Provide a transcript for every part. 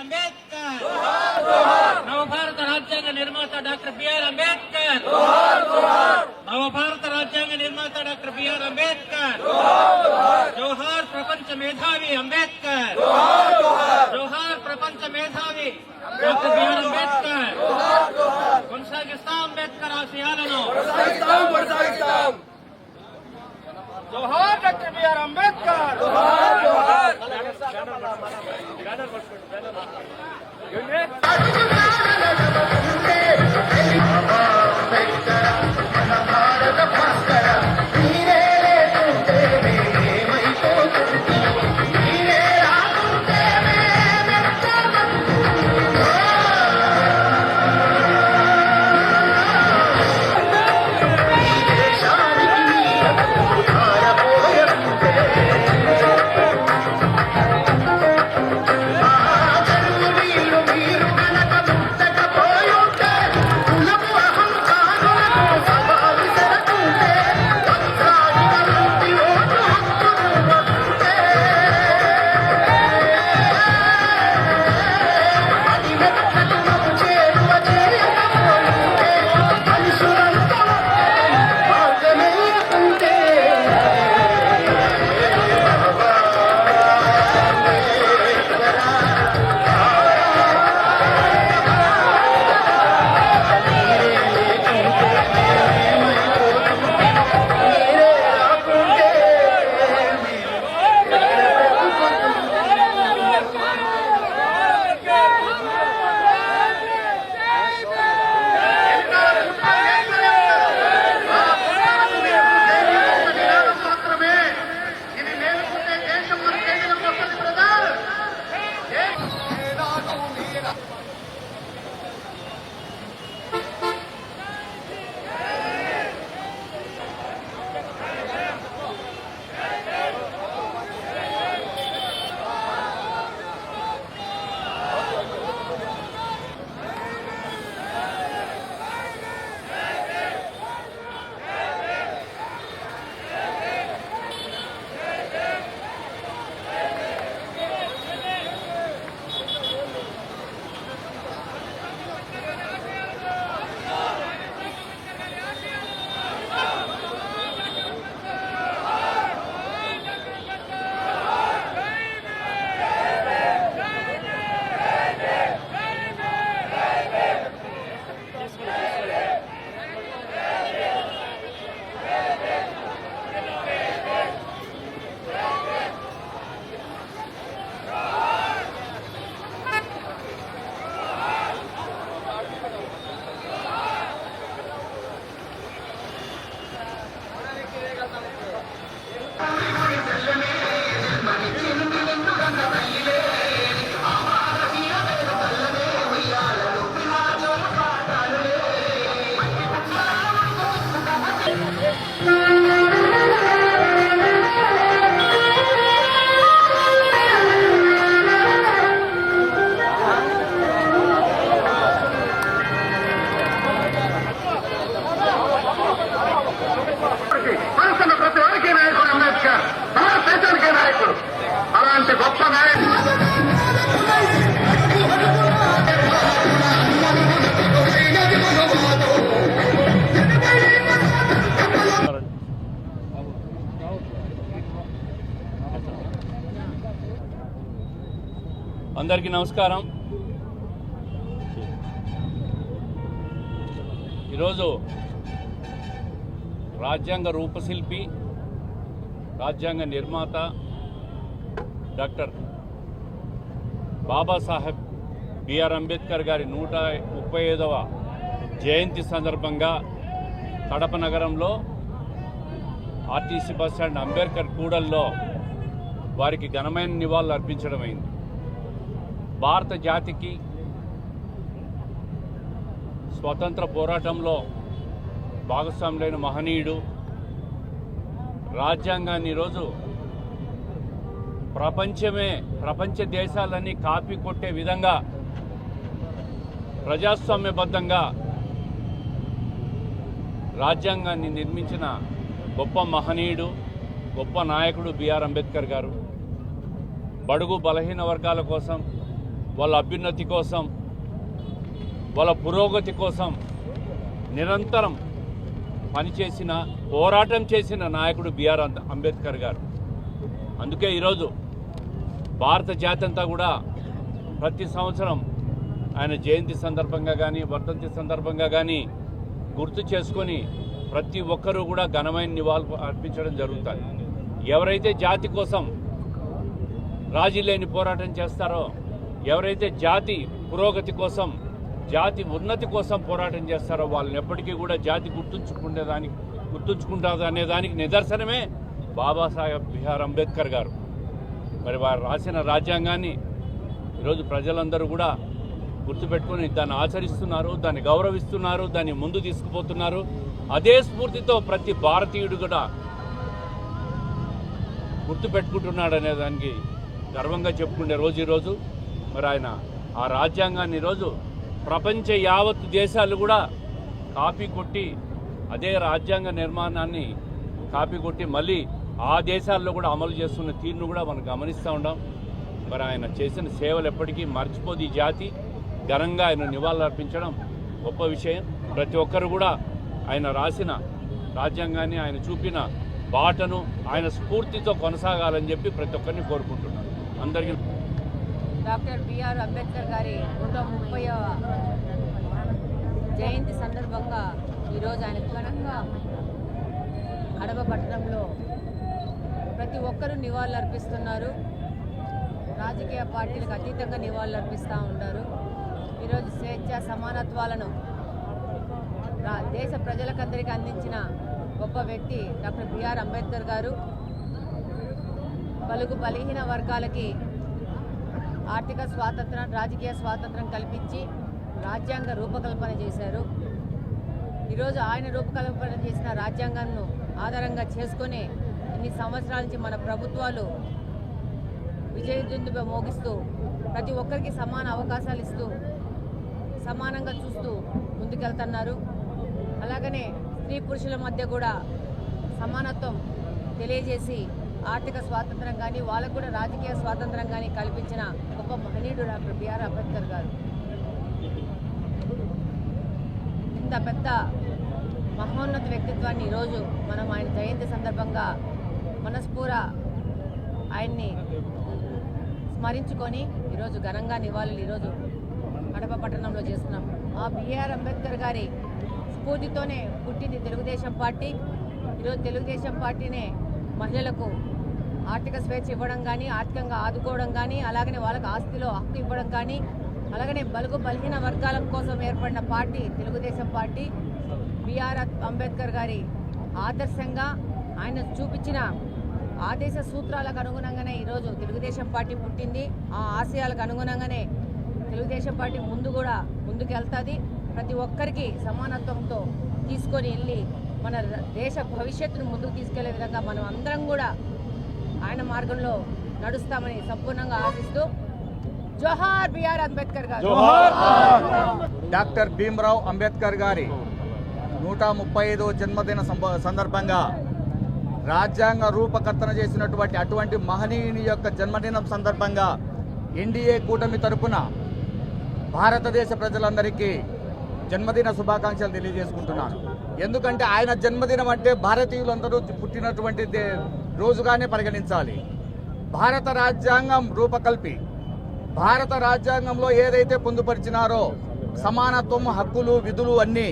అంబేద్కర్ నవభారత రాజ్యాంగ నిర్మాత doctor BR Ambedkar నవభారత రాజ్యాంగ నిర్మాత డాక్టర్ బిఆర్ అంబేద్కర్ జోహార్ ప్రపంచ మేధావి అంబేద్కర్ జోహార్ ప్రపంచ మేధావి డాక్టర్ బిఆర్ అంబేద్కర్ కొనసాగిస్తాం అంబేద్కర్ ఆశయాలను జోహార్ డాక్టర్ బిఆర్ అంబేద్కర్ జోహార్ అందరికీ నమస్కారం. ఈరోజు రాజ్యాంగ రూపశిల్పి, రాజ్యాంగ నిర్మాత డాక్టర్ బాబాసాహెబ్ బిఆర్ అంబేద్కర్ గారి 135వ జయంతి సందర్భంగా కడప నగరంలో ఆర్టీసీ బస్టాండ్ అంబేద్కర్ కూడల్లో వారికి ఘనమైన నివాళులు అర్పించడం అయింది. భారత జాతికి స్వతంత్ర పోరాటంలో భాగస్వాములైన మహనీయుడు, రాజ్యాంగాన్ని ఈరోజు ప్రపంచ దేశాలన్నీ కాపీ కొట్టే విధంగా ప్రజాస్వామ్యబద్ధంగా రాజ్యాంగాన్ని నిర్మించిన గొప్ప మహనీయుడు, గొప్ప నాయకుడు బిఆర్ అంబేద్కర్ గారు. బడుగు బలహీన వర్గాల కోసం, వాళ్ళ అభ్యున్నతి కోసం, వాళ్ళ పురోగతి కోసం నిరంతరం పనిచేసిన, పోరాటం చేసిన నాయకుడు బిఆర్ అంబేద్కర్ గారు. అందుకే ఈరోజు భారత జాతి అంతా కూడా ప్రతి సంవత్సరం ఆయన జయంతి సందర్భంగా కానీ, వర్ధంతి సందర్భంగా కానీ గుర్తు చేసుకొని ప్రతి ఒక్కరూ కూడా ఘనమైన నివాళులు అర్పించడం జరుగుతుంది. ఎవరైతే జాతి కోసం రాజీ లేని పోరాటం చేస్తారో, ఎవరైతే జాతి పురోగతి కోసం, జాతి ఉన్నతి కోసం పోరాటం చేస్తారో వాళ్ళని ఎప్పటికీ కూడా జాతి గుర్తుంచుకుంటుంది అనే దానికి నిదర్శనమే బాబాసాహెబ్ బిఆర్ అంబేద్కర్ గారు. మరి వారు రాసిన రాజ్యాంగాన్ని ఈరోజు ప్రజలందరూ కూడా గుర్తుపెట్టుకొని దాన్ని ఆచరిస్తున్నారు, దాన్ని గౌరవిస్తున్నారు, దాన్ని ముందు తీసుకుపోతున్నారు. అదే స్ఫూర్తితో ప్రతి భారతీయుడు కూడా గుర్తుపెట్టుకుంటున్నాడు అనే దానికి గర్వంగా చెప్పుకునే రోజు ఈరోజు. మరి ఆయన ఆ రాజ్యాంగాన్ని ఈరోజు ప్రపంచ యావత్ దేశాలు కూడా కాపీ కొట్టి, అదే రాజ్యాంగ నిర్మాణాన్ని కాపీ కొట్టి మళ్ళీ ఆ దేశాల్లో కూడా అమలు చేస్తున్న తీరును కూడా మనం గమనిస్తూ ఉన్నాం. మరి ఆయన చేసిన సేవలు ఎప్పటికీ మర్చిపోదు ఈ జాతి. ఘనంగా ఆయన నివాళులు అర్పించడం గొప్ప విషయం. ప్రతి ఒక్కరు కూడా ఆయన రాసిన రాజ్యాంగాన్ని, ఆయన చూపిన బాటను ఆయన స్ఫూర్తితో కొనసాగాలని చెప్పి ప్రతి ఒక్కరిని కోరుకుంటున్నాను. అందరికీ డాక్టర్ బిఆర్ అంబేద్కర్ గారి 130వ జయంతి సందర్భంగా ఈరోజు ఆయన ఘనంగా కడప పట్టణంలో ప్రతి ఒక్కరూ నివాళులు అర్పిస్తున్నారు. రాజకీయ పార్టీలకు అతీతంగా నివాళులు అర్పిస్తూ ఉంటారు. ఈరోజు స్వేచ్ఛ సమానత్వాలను దేశ ప్రజలకందరికీ అందించిన గొప్ప వ్యక్తి డాక్టర్ బిఆర్ అంబేద్కర్ గారు. బలుగు బలహీన వర్గాలకి ఆర్థిక స్వాతంత్రం, రాజకీయ స్వాతంత్రం కల్పించి రాజ్యాంగ రూపకల్పన చేశారు. ఈరోజు ఆయన రూపకల్పన చేసిన రాజ్యాంగాన్ని ఆధారంగా చేసుకొని ఇన్ని సంవత్సరాల నుంచి మన ప్రభుత్వాలు విజయదుందుబ మోగిస్తూ ప్రతి ఒక్కరికి సమాన అవకాశాలు ఇస్తూ సమానంగా చూస్తూ ముందుకెళ్తున్నారు. అలాగనే స్త్రీ పురుషుల మధ్య కూడా సమానత్వం తెలియజేసి ఆర్థిక స్వాతంత్రం కానీ, వాళ్ళకు కూడా రాజకీయ స్వాతంత్రం కానీ కల్పించిన గొప్ప మహనీయుడు డాక్టర్ బిఆర్ అంబేద్కర్ గారు. ఇంత పెద్ద మహోన్నత వ్యక్తిత్వాన్ని ఈరోజు మనం ఆయన జయంతి సందర్భంగా మనస్ఫూర ఆయన్ని స్మరించుకొని ఈరోజు ఘనంగా నివాళులు ఈరోజు కడప పట్టణంలో చేస్తున్నాం. ఆ బిఆర్ అంబేద్కర్ గారి స్ఫూర్తితోనే పుట్టింది తెలుగుదేశం పార్టీ. ఈరోజు తెలుగుదేశం పార్టీనే మహిళలకు ఆర్థిక స్వేచ్ఛ ఇవ్వడం కానీ, ఆర్థికంగా ఆదుకోవడం కానీ, అలాగనే వాళ్ళకి ఆస్తిలో హక్కు ఇవ్వడం కానీ, అలాగనే బలుగు బలహీన వర్గాల కోసం ఏర్పడిన party Telugu Desam party. B R Ambedkar గారి ఆదర్శంగా ఆయన చూపించిన ఆదేశ సూత్రాలకు అనుగుణంగానే ఈరోజు తెలుగుదేశం పార్టీ పుట్టింది. ఆ ఆశయాలకు అనుగుణంగానే తెలుగుదేశం పార్టీ ముందుకు వెళ్తుంది. ప్రతి ఒక్కరికి సమానత్వంతో తీసుకొని వెళ్ళి మన దేశ భవిష్యత్తును ముందుకు తీసుకెళ్లే విధంగా మనం అందరం కూడా ఆయన మార్గంలో నడుస్తామని సంపూర్ణంగా ఆశిస్తూ జోహార్ బిఆర్ అంబేద్కర్ గారు. డాక్టర్ భీమ్రావ్ అంబేద్కర్ గారి 135వ జన్మదిన సందర్భంగా రాజ్యాంగ రూపకర్తన చేసినటువంటి అటువంటి మహనీయుని యొక్క జన్మదినం సందర్భంగా ఎన్డీఏ కూటమి తరపున భారతదేశ ప్రజలందరికీ జన్మదిన శుభాకాంక్షలు తెలియజేసుకుంటున్నాను. ఎందుకంటే ఆయన జన్మదినం అంటే భారతీయులందరూ పుట్టినటువంటి రోజుగానే పరిగణించాలి. భారత రాజ్యాంగం రూపకల్పి, భారత రాజ్యాంగంలో ఏదైతే పొందుపరిచినారో సమానత్వం, హక్కులు, విధులు అన్నీ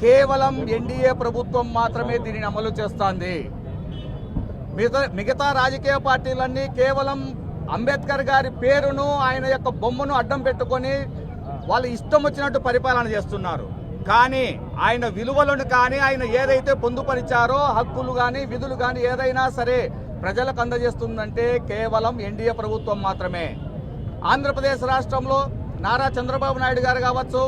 కేవలం ఎన్డీఏ ప్రభుత్వం మాత్రమే దీనిని అమలు చేస్తోంది. మిగతా రాజకీయ పార్టీలన్నీ కేవలం అంబేద్కర్ గారి పేరును, ఆయన యొక్క బొమ్మను అడ్డం పెట్టుకొని వాళ్ళు ఇష్టం వచ్చినట్టు పరిపాలన చేస్తున్నారు. కానీ ఆయన విలువలను కానీ, ఆయన ఏదైతే పొందుపరిచారో హక్కులు కానీ, విధులు కానీ ఏదైనా సరే ప్రజలకు అందజేస్తుందంటే కేవలం ఎన్డీఏ ప్రభుత్వం మాత్రమే. ఆంధ్రప్రదేశ్ రాష్ట్రంలో నారా చంద్రబాబు నాయుడు గారు కావచ్చు,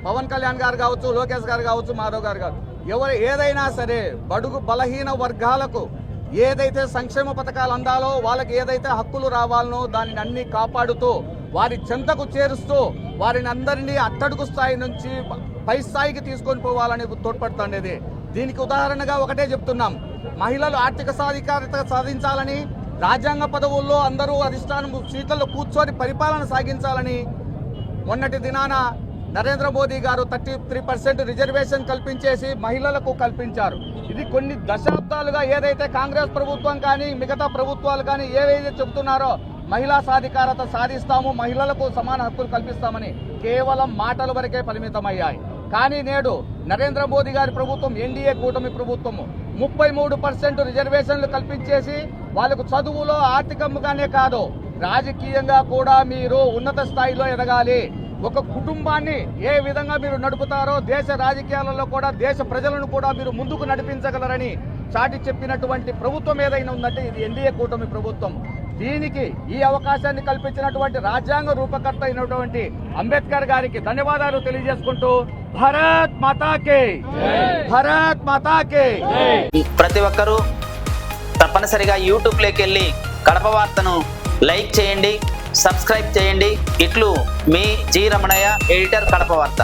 పవన్ కళ్యాణ్ గారు కావచ్చు, లోకేష్ గారు కావచ్చు, మాధవ్ గారు కావచ్చు, ఏదైనా సరే బడుగు బలహీన వర్గాలకు ఏదైతే సంక్షేమ పథకాలు అందాలో, వాళ్ళకి ఏదైతే హక్కులు రావాలనో దానిని అన్ని కాపాడుతూ వారి చెంతకు చేరుస్తూ వారిని అందరినీ అట్టడుగు స్థాయి నుంచి పై స్థాయికి తీసుకొని పోవాలని తోడ్పడుతుండేది. దీనికి ఉదాహరణగా ఒకటే చెప్తున్నాం. మహిళలు ఆర్థిక సాధికారత సాధించాలని, రాజ్యాంగ పదవుల్లో అందరూ అధిష్టానం సీట్లలో కూర్చొని పరిపాలన సాగించాలని మొన్నటి దినాన నరేంద్ర మోదీ గారు 33% రిజర్వేషన్ కల్పించేసి మహిళలకు కల్పించారు. ఇది కొన్ని దశాబ్దాలుగా ఏదైతే కాంగ్రెస్ ప్రభుత్వం కానీ మిగతా ప్రభుత్వాలు కానీ ఏవైతే చెబుతున్నారో మహిళా సాధికారత సాధిస్తాము, మహిళలకు సమాన హక్కులు కల్పిస్తామని కేవలం మాటల వరకే పరిమితమయ్యాయి. కానీ నేడు నరేంద్ర మోదీ గారి ప్రభుత్వం, ఎన్డీఏ కూటమి ప్రభుత్వము 33% రిజర్వేషన్లు కల్పించేసి వాళ్ళకు చదువులో ఆర్థికంగానే కాదు రాజకీయంగా కూడా మీరు ఉన్నత స్థాయిలో ఎదగాలి, ఒక కుటుంబాన్ని ఏ విధంగా మీరు నడుపుతారో దేశ రాజకీయాలలో కూడా దేశ ప్రజలను కూడా మీరు ముందుకు నడిపించగలరని చాటి చెప్పినటువంటి ప్రభుత్వం ఏదైనా ఉందంటే ఇది ఎన్డీఏ కూటమి ప్రభుత్వం. దీనికి ఈ అవకాశాన్ని కల్పించినటువంటి రాజ్యాంగ రూపకర్త అయినటువంటి అంబేద్కర్ గారికి ధన్యవాదాలు తెలియజేసుకుంటూ భారత్ మాతాకే, భారత్ మాతాకే. ప్రతి ఒక్కరూ తప్పనిసరిగా యూట్యూబ్లోకి వెళ్ళి కడప వార్తను లైక్ చేయండి, సబ్స్క్రైబ్ చేయండి. ఇట్లు మీ జి రమణయ్య, ఎడిటర్, కడప వార్త.